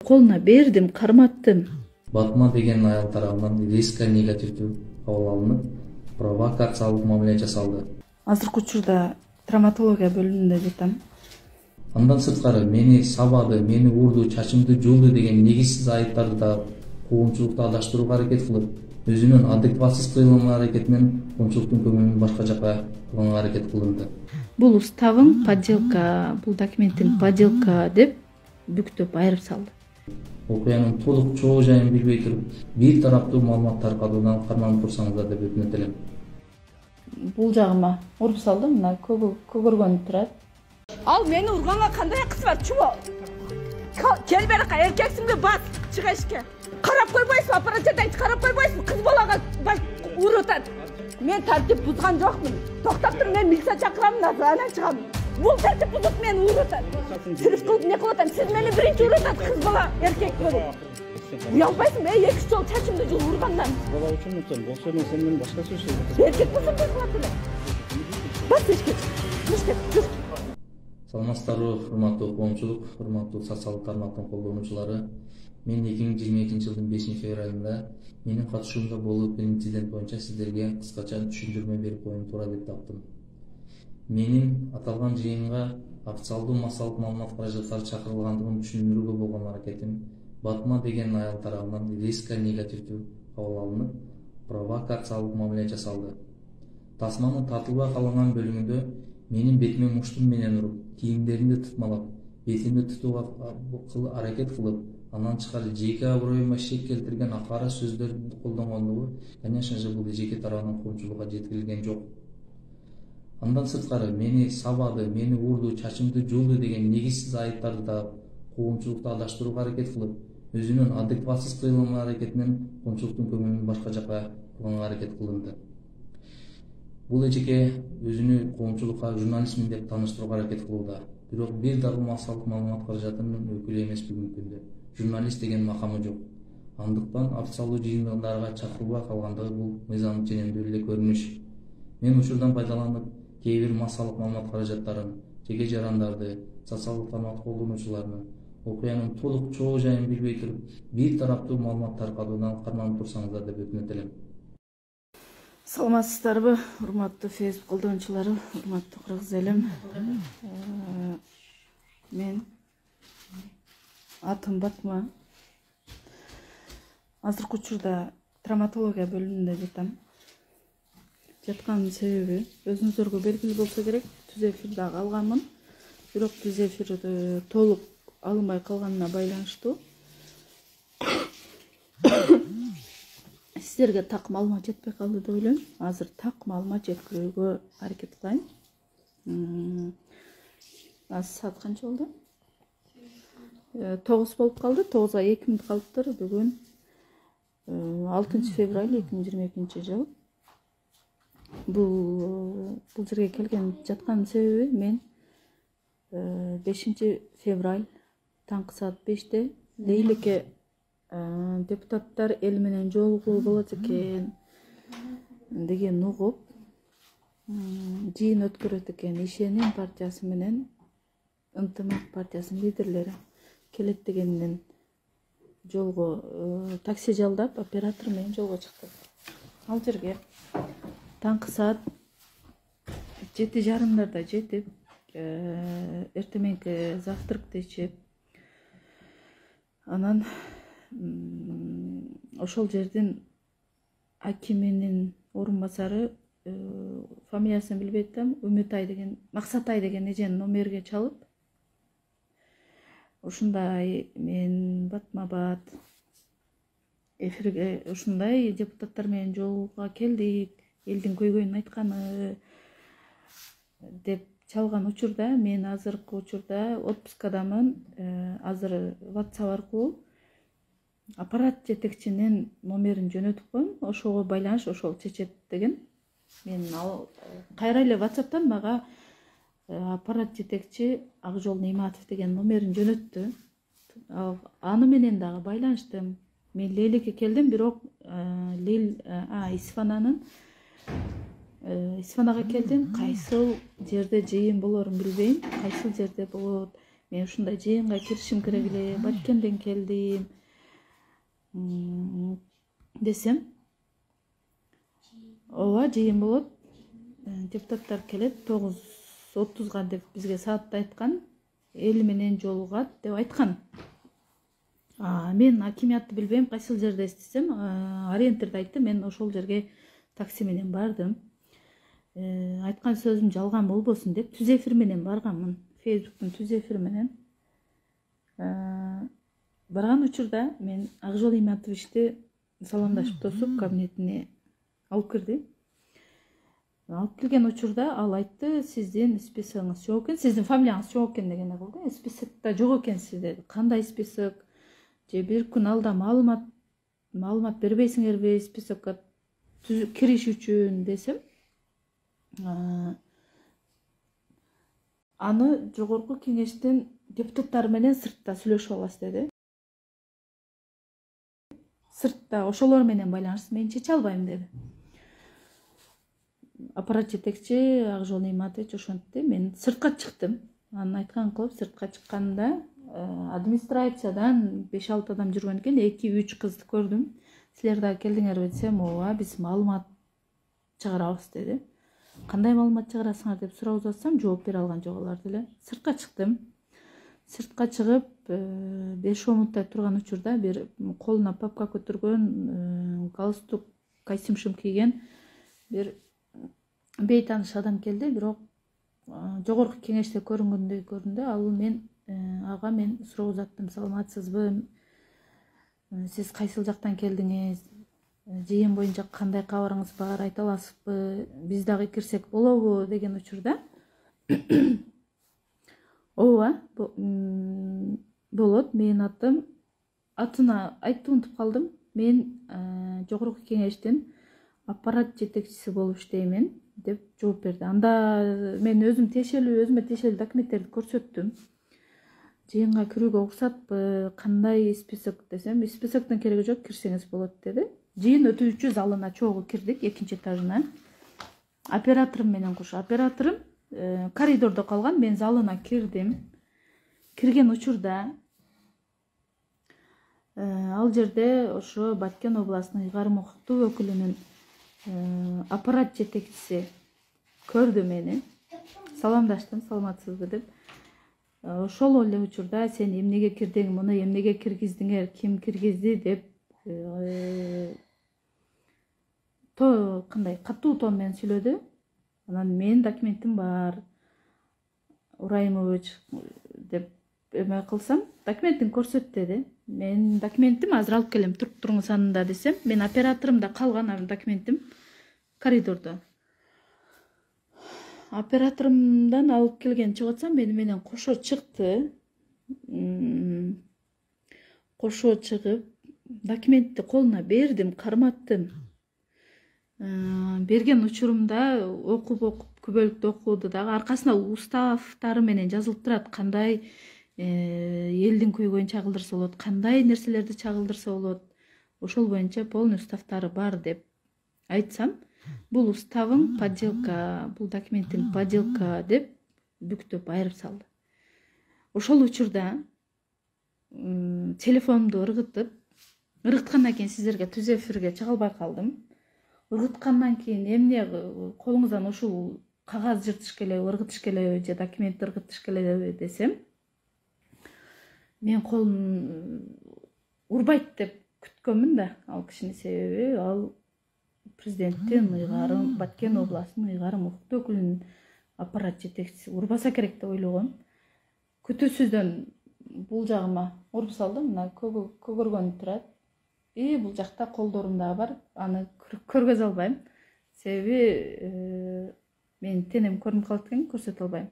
Колуна бердим, карматтым. Батма деген аял тарабынан резко негативдүү кабыл алынып, провокациялык мамиле жасалды. Азыркы учурда травматология бөлүмүндө жатам. Андан сырткары мени сабады, мени урду, чачымды жулду деген негизсиз айыптарды да коомчулукта адаштырууга аракет кылып, өзүнүн адекватсыз кыймыл аракетинен коомчулуктун көңүлүн башка жака бурганга аракет кылынды. Бул уставың подделка, бул документтин подделка деп бүктөп айырып салды. Окуянын толук чоо жайын билбей туруп, бир тараптуу маалымат таркатуудан карманып турсаңыздар деп өтүнөт элем. Бул жагыма уруп салды, мына көгөргөнүп турат. Ал мени урганга кандай акысы бар, чубо? Кел бери, эркексиңби, бас, чыга эшикке. Карап койбойсуңбу, аппарат жетекчи карап койбойсуңбу? Кыз балага уруп атат. Мен тартип бузган жокмун. Токтоп тур, мен милиция чакырамын, анан чыгам. Бул тартип бузуп мени уруп атат. Сүрүш кылып не кылып атам? Сиз мени биринчи уруп атат, кыз бала, эркек болуп. Уялбайсыңбы? 2-3 жол чачымды жул ургандан. Бала үчүн өтсөм, болсо мен сен менен башка сүйлөшөм. Эркек болсо не кылат эле? Бас эшикке. Эшикке жүр. Саламатсыздарбы, урматтуу коомчулук, урматтуу социалдык тармактын колдонуучулары. Мен 2022 жылдын 5 февралында менин катышуумда болуп өткөн инцидент боюнча сиздерге кыскача түшүндүрмө берип коюм туура деп таптым. Менин аталган жыйынга официалдуу массалык маалымат каражаттары чакырылгандыгын түшүндүрүүгө болгон аракетим Батма деген аял тарабынан резко негативдүү кабыл алынып, провокациялык мамиле жасалды. Тасманын тартылбай калган бөлүмүндө менин бетиме муштум менен уруп, кийимдеримди тытмалап, бетимди тутууга аракет кылып, андан тышкары жеке аброюма шек келтирген акара сөздөрдү колдонгондугу, конечно же, бул жеке тарабынан коомчулукка жеткирилген жок. Андан сырткары мени сабады, мени урду, чачымды жулду деген негизсиз айыптарды да коомчулукта адаштырууга аракет кылып, өзүнүн адекватсыз кыймыл аракетинен коомчулуктун көңүлүн башка жака бурганга аракет кылынды. Бул эжеке өзүнү коомчулукка журналистмин деп тааныштырууга аракет кылууда. Бирок бир дагы массалык маалымат каражатынын өкүлү эмес бүгүнкү күндө. Журналист деген макамы жок. Андыктан официалдуу жыйындарга чакырылбай калгандыгы бул мыйзам ченемдүү эле көрүнүш. Мен учурдан пайдаланып, кээ бир массалык маалымат каражаттарын, жеке жарандарды, социалдык тармак колдонуучуларны, окуянын толук чоо жайын билбей туруп, бир тараптуу маалымат таркатуудан карманып турсаңыздар деп өтүнөт элем. Саламатсыздарбы, урматтуу Facebook колдонуучулары, урматтуу кыргыз элим. Мен атым Батма. Азыркы учурда травматология бөлүмүндө жатам. Жатканын себеби өзүңүздөргө белгилүү болсо керек, түз эфир дагы алганмын. Бирок түз эфирди толук алынбай калганына байланыштуу. Сиздерге так маалымат жетпей калды деп ойлойм. Азыр так маалымат жеткирүүгө аракет кылайын. Азыр саат канча болду? 9 болуп калды. 9га 2 мүнөт калыптыр. Бүгүн 6 февраль 2022 жыл. Бул жерге келген жатканын себеби мен 5 февраль таңкы саат 5-те Лейликке депутаттар эл менен жолугуу болот экен деген угуп, жыйын өткөрөт экен. Ишеним партиясы менен ынтымак партиясынын лидерлери келет дегенден жолго такси жалдап, оператор менен жолго чыктык. Ал жерге таңкы саат 7:30 жетип, эртеменки завтракты ичип, анан ошол жердин акиминин орун басары, фамилиясын билбей атам, Үмүтай деген, Максатай деген эженин номерге чалып, ушундай мен Батмабат эфирге ушундай депутаттар менен жолугууга келдик, элдин көйгөйүн айтканы деп чалган учурда мен азыркы учурда отпускадамын. Азыр WhatsApp аркылуу аппарат жетекчинин номерин жөнөтүп коем, ошого байланыш, ошол чечет деген. Мен ал кайра эле WhatsApp'тан мага аппарат жетекчи Акжол Нейматов деген номерин жөнөттү. Аны менен дагы байланыштым. Мен Лейликке келдим, бирок Исфанага келдим. Кайсыл жерде жыйын болорун билбейм, кайсыл жерде болот. мен ушундай жыйынга киришим керек эле, Баткенден келдим десем, ооба жыйын болот, депутаттар келет 9:30-га деп бизге саатты айткан, 50 менен жолугат деп айткан. Мен акимиятты билбейм, кайсыл жерде эстесем, ориентирди айтты, мен ошол жерге такси менен бардым. Айткан сөзүм жалган болбосун деп түз эфир менен барганмын. Фейсбуктун түз эфир менен. Барган учурда мен Акжол Иматовичти саламдашып тосуп кабинетине алып кирди. Алып келген учурда ал айтты, сиздин списогуңуз жок экен, сиздин фамилияңыз жок экен дегенде болду. Списокто жок экенсиз деди. Кандай список? Же бир күн алда маалымат бербейсиңерби списокко кириш үчүн десем, аны жогорку кеңештин депутаттары менен сыртта сүйлөшүп аласыз деди. Сыртта ошолор менен байланыш, мен чече албайм деди. Аппарат жетекчи Акжол Иматович ошентти. Мен сыртка чыктым. Анын айткан кылып сыртка чыкканда администрациядан 5-6 адам жүргөн экен, 2-3 кызды көрдүм. Силер да келдиңерби десем, ооба, биз маалымат чыгарабыз деди. Кандай маалымат чыгарасыңар деп сурап жатсам, жооп бере алган жок алар деле. Сыртка чыктым. Сыртка чыгып 5 минуттай турган учурда бир колуна папка көтөргөн, галстук, костюм кийген бир бейтаныш адам келди, бирок жогорку кеңеште көрүнгөндөй көрүндү. Ал ага мен суроо узаттым, саламатсызбы? Сиз кайсыл жактан келдиңиз? Жыйын боюнча кандай кабарыңыз бар, айта аласызбы? Биз дагы кирсек болобу деген учурда. Ооба, болот. Менин атына айтып унутуп калдым. Мен жогорку кеңештин аппарат жетекчиси болуп иштеймин деп жооп берди. Анда мен өзүмө тиешелүү документтерди көрсөттүм. Жыйынга кирүүгө уруксатпы, кандай список десем, списоктун кереги жок, кирсеңиз болот деди. Жыйын өтүүчү залына чогуу кирдик, 2-этажына. Операторум менен кошо. Операторум коридордо калган, мен залына кирдим. Кирген учурда ал жерде ошо Баткен областынын ыйгарым укуктуу өкүлүнүн аппарат жетекчиси көрдү мени. Саламдаштым, саламатсызбы деп. Ошол эле учурда сен эмнеге кирдиң, муну эмнеге киргиздиңер, ким киргизди деп кандай катуу тон менен сүйлөдү. Анан менин документим бар, Ураймович деп эме кылсам, документин көрсөт деди. Менин документим азыр алып келем, туруп туруңуз анында десем, мен операторумда калган документим коридордо. Операторумдан алып келген чыгып атсам, менен кошо чыкты. Кошо чыгып, документти колуна бердим, карматтым. Берген учурумда окуп күбөлүктү окууду дагы, аркасына уставтары менен жазылып турат, кандай элдин көйгөйүн чагылдырса болот, кандай нерселерди чагылдырса болот. Ошол боюнча полный уставтары бар деп айтсам, бул уставың подделка, бул документин подделка деп бүктөп айырып салды. Ошол учурда телефонумду ыргыткандан кийин сиздерге түз эфирге чыга албай калдым. Ыргыткандан кийин эмне колуңуздан ушул кагаз жыртыш келеби, ыргытыш келеби, же документ ыргытыш келеби десем, мен колум урбайт деп күткөнмүн да, ал кишинин себеби ал президенттин ыйгарым, Баткен областынын ыйгарым укуктуу өкүлүнүн аппарат жетекчиси, урбаса керек деп ойлогом. Күтүүсүздөн бул жагыма уруп салды, мына көгөргөн турат. Бул жакта колдорум дагы бар, аны көргөзө албайм. Себеби менин тенем көрүнүп калат экен, көрсөтө албайм.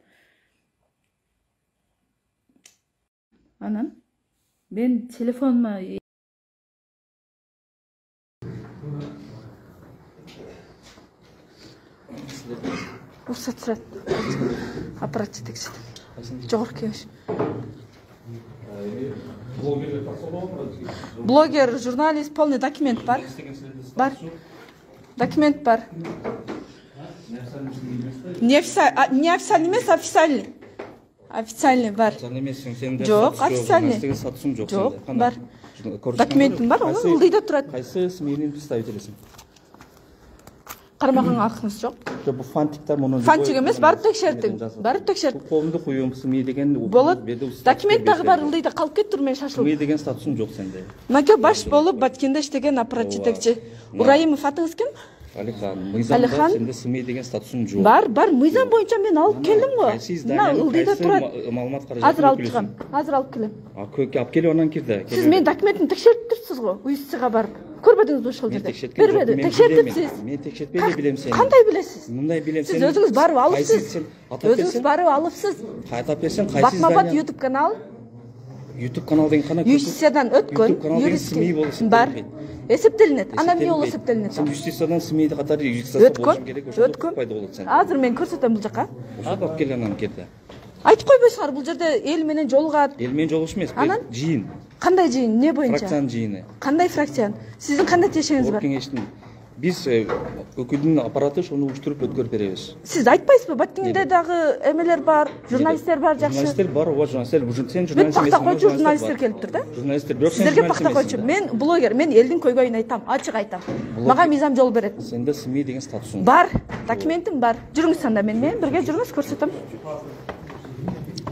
Анан мен телефонума уруксат сурат. Аппарат жетекчиси. Жогорку кеңеш. Блогер, журналист, полный документ бар. Бар. Документ бар. Не официальный эмес, официальный. Официальный бар. Официальный эмессиң, сенде Жок, статус официальный. журналисттеги статусуң жок Жок, сенде. бар. Документим бар, ол ылдыйда турат. Кайсы СМИнин представителисиң? Кармаганга акыңыз жок. Жок, бул фантиктер муну. Фантик эмес, барып текшердим. Барып текшердим. Коомдук уюм СМИ деген Болот. Документ дагы бар, ылдыйда калып кетиптир, мен шашылып. СМИ деген статусуң жок сенде. Маке баш болуп Баткенде иштеген аппарат жетекчи. Ураимов атыңыз ким? Алихан, мыйзамда сенде СМИ деген статусуң жок. Бар, мыйзам боюнча мен алып келдим го. Мына ылдыйда турат. Маалымат каражатын. Азыр алып чыгам. Азыр алып келем. Алып келип анан кирди. Сиз менин документимди текшерип турсуз го. УИССга барып. Көрбөдүңүзбү ошол жерде? Бербеди. Текшертипсиз. Мен текшертпей эле билем сени. Кандай билесиз? Мындай билем Сиз өзүңүз барып алыпсыз. Өзүңүз барып алыпсыз. Кайтап берсең, кайсы Батмабат YouTube канал. YouTube канал деген кана Юстициядан өткөн юрист бар. Эсептелинет. Анан эмне болуп эсептелинет? Сен юстициядан СМИди катары юристтер болушуң керек. Өткөн. Пайда болот сен. Азыр мен көрсөтөм бул жака. Ошол алып кел анан кирди. Айтып койбойсуңар, бул жерде эл менен жолугат. Эл менен жолугуш эмес, жыйын. Кандай жыйын? Не боюнча? Фракциянын жыйыны. Кандай фракцияны? Сиздин кандай тиешеңиз бар? Кеңештин. Биз өкүлдүн аппараты ошону уюштуруп өткөрүп беребиз. Сиз айтпайсызбы? Баткенде дагы эмелер бар, журналисттер бар, жакшы. Журналисттер бар, ооба, журналисттер. Сен Мен журналист эмессиң. пакта койчу журналисттер келиптир да. Журналисттер, бирок сен сиздерге пакта койчу. Мен блогер, мен элдин көйгөйүн айтам, ачык айтам. Мага мыйзам жол берет. Сенде СМИ деген статусуң бар, документим бар. Жүрүңүз анда менен бирге жүрүңүз, көрсөтөм.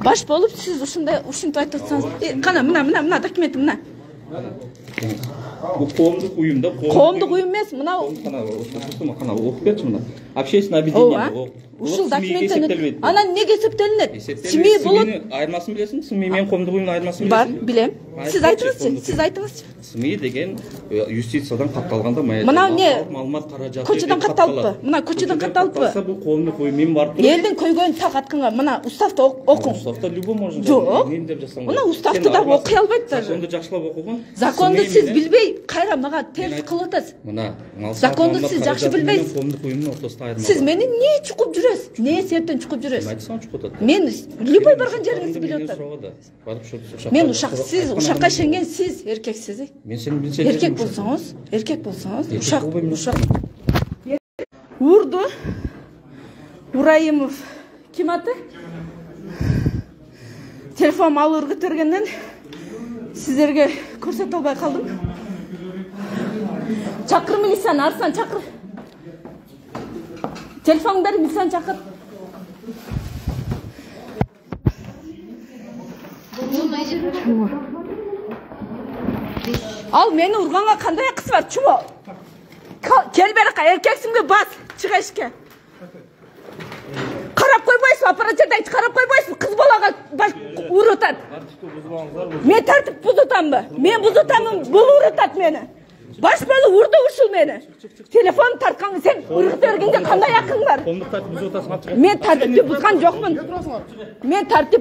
Баш болуп сиз ушундай ушинтип айтып атсаңыз, кана мына документим мына. Бул коомдук уюм да, коомдук уюм эмес, мына кана окуп берчи мына. Общественное объединение. Ушул документтен анан эмнеге эсептелинет? СМИ болот. Айырмасын билесиң? СМИ менен коомдук уюмдун айырмасын билесиң? Бар, билем. Сиз айтыңызчы. СМИ деген юстициядан катталганда мына эмне? Маалымат каражаты. Көчөдөн катталыппы? Мына көчөдөн катталыппы? Бул коомдук уюм мен барып туруп. Элдин көйгөйүн так атканга мына уставты окуң. Уставта любой можно. Жок. Мына уставты да окуй албайт да. Законду жакшылап окугун. Законду сиз билбей, кайра мага терс кылып атасыз. Мына законду сиз жакшы билбейсиз. Коомдук уюмдун ортосунда айырма. Сиз мени эмне чукуп жүрөсүз? Эмне себептен чукуп жүрөсүз? Айтсаң чукуп атат. Мен любой барган жериңизди билип атам. Мен ушак, сиз ушакка ишенген сиз эркексиз. Мен сени билсем эркек болсоңуз, ушак. Урду. Ураимов. Ким аты? Телефон алып өргөтөргөндөн сиздерге көрсөтө албай калдым. Чакыр милицияны, Арслан чакыр. Телефонун бери, милицияны чакыр. Ал мени урганга кандай акысы бар, чубо? Кел бери, эркексиңби бас, чыга эшикке. Карап койбойсуң, аппарат жерден карап койбойсуң, кыз балага баш урутат. Мен тартип бузутамбы? Мен бузутамын, бул урутат мени. Баш болуп урду ушул мени. Телефон тарткан, сен ургут бергенде кандай акың бар? Мен тартип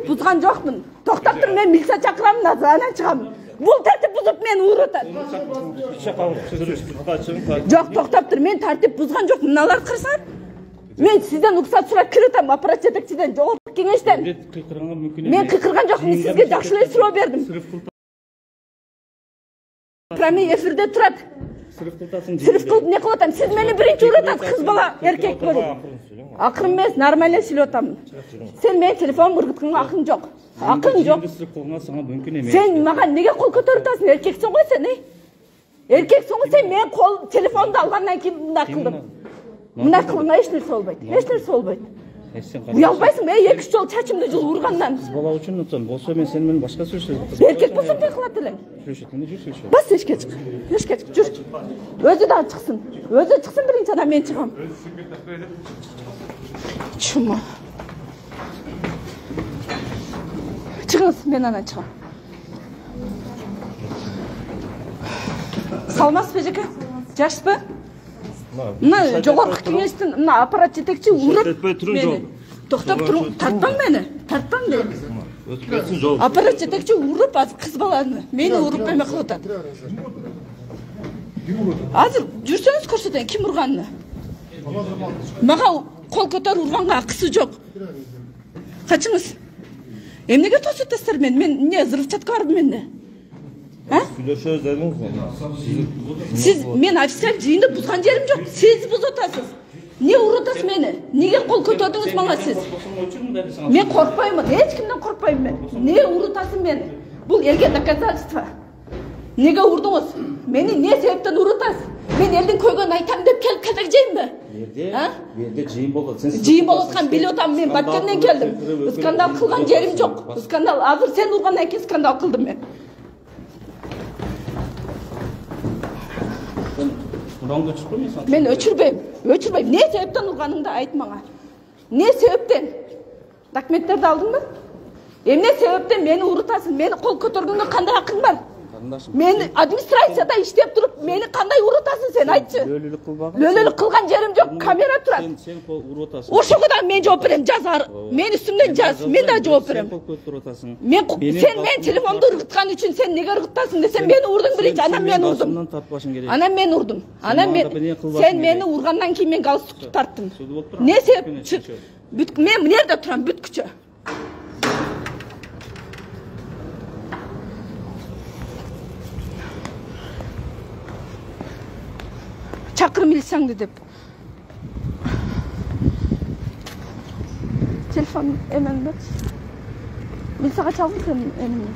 бузган жокмун. Токтоп тур, мен милиция чакырам, анан чыгам. Бул тартип бузуп мени урутат. Жок, токтоп тур, мен тартип бузган жокмун. Мыналарды карасаңар. Мен сизден уруксат сурап киротам, аппарат жетекчиден, жогорку кеңештен. Мен кыйкырган жокмун, сизге жакшы эле суроо бердим. Прямой эфирде турат. Сырып кылып не кылып атам? Сиз мени биринчи урутат, кыз бала, эркек болуп. Акырын эмес, нормально сүйлөп атам. Сен менин телефонумду ургутканга акың жок. Сен мага неге кол көтөрүп атасың? Эркексиң го сен, Эркексиң го сен, мен кол телефонду алгандан кийин мындай кылдым. Мына кылыңа эч нерсе болбойт. Уялбайсың, мен 2-3 жол чачымды жыл ургандан. Кыз бала үчүн отсон, болсо мен сени менен башка сүйлөшөм. Эркек болсоң эмне кылат элең? Сүйлөшөт. Бас эшикке чык. Жүр. Өзү да чыксын. Биринчи анан мен чыгам. Чума. Чыгыңыз, мен анан чыгам. Салмасызбы эжеке? Жакшысызбы? Мына жогорку кеңештин мына аппарат жетекчи уруп мени. Токтоп туруң, тартпаң мени. Аппарат жетекчи уруп, азыр кыз баланы мени уруп эме кылып атат. Азыр жүрсөңүз көрсөтөйүн ким урганын. Мага кол көтөрүп урганга акысы жок. Качыңыз. Эмнеге тосуп атасыздар мени? Мен эмне взрывчатка барбы менде? Сүйлөшөбүз дедиңиз. Сиз мен официаль жыйынды бузган жерим жок. Сиз бузуп атасыз. Не урутасыз мені? Неге қол көтердіңіз маған сіз? Мен қорқпаймын, ешкімнен қорқпаймын мен. Не урутасың мені? Бұл елге доказательство. Неге ұрдыңыз? Мені не себептен урутасыз? Мен елдің көйгенін айтам деп келіп қазақ жеймін бе? Берде жиын болды. Жиын болатқан біле отам, мен Баткеннен келдім. Скандал қылған жерім жоқ. Скандал, азыр сен ұрғаннан кейін скандал қылдым мен. Мен өчірбеймін. Не себептен ұрғаныңды айт маңа. Не себептен? Документтерді алдың ба? Не себептен мені ұрытасың? Мені қол көтергенге қандай ақың бар? Мені администрацияда іштеп тұрып, мені қандай ұрытасың сен айтшы? Лөлілік қылған жерім жоқ, камера тұрады. Сен қол ұрытасың. Ошығыдан мен жауап берем, жазар. Мен үстімден жаз, мен де жауап берем. Сен мен телефонды ұрғытқан үшін сен неге ұрғытасың десем, мені ұрдың бірінші, анам мен ұрдым. Анам мен ұрдым. Сен мені ұрғаннан кейін мен галстукты тарттым. Не себеп? Мен нерде тұрам, бүткүчі. Çakır milsangdı dep. Telefon hemen bak. Milsaga çaldım senin elimde.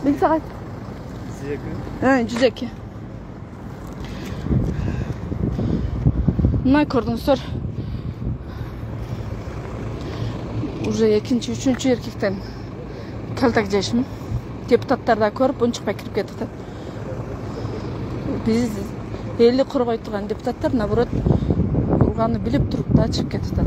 Milsaga. Sizeki? 102. Ne gördünüz? Уже екінші, үшінші еркектен кәлтак жайшымын. Депутаттар да көріп, ұншықпай кіріп кетті. Біз елі құрғай тұрған депутаттар, наоборот, ұрғаны біліп тұрып та шығып кетті.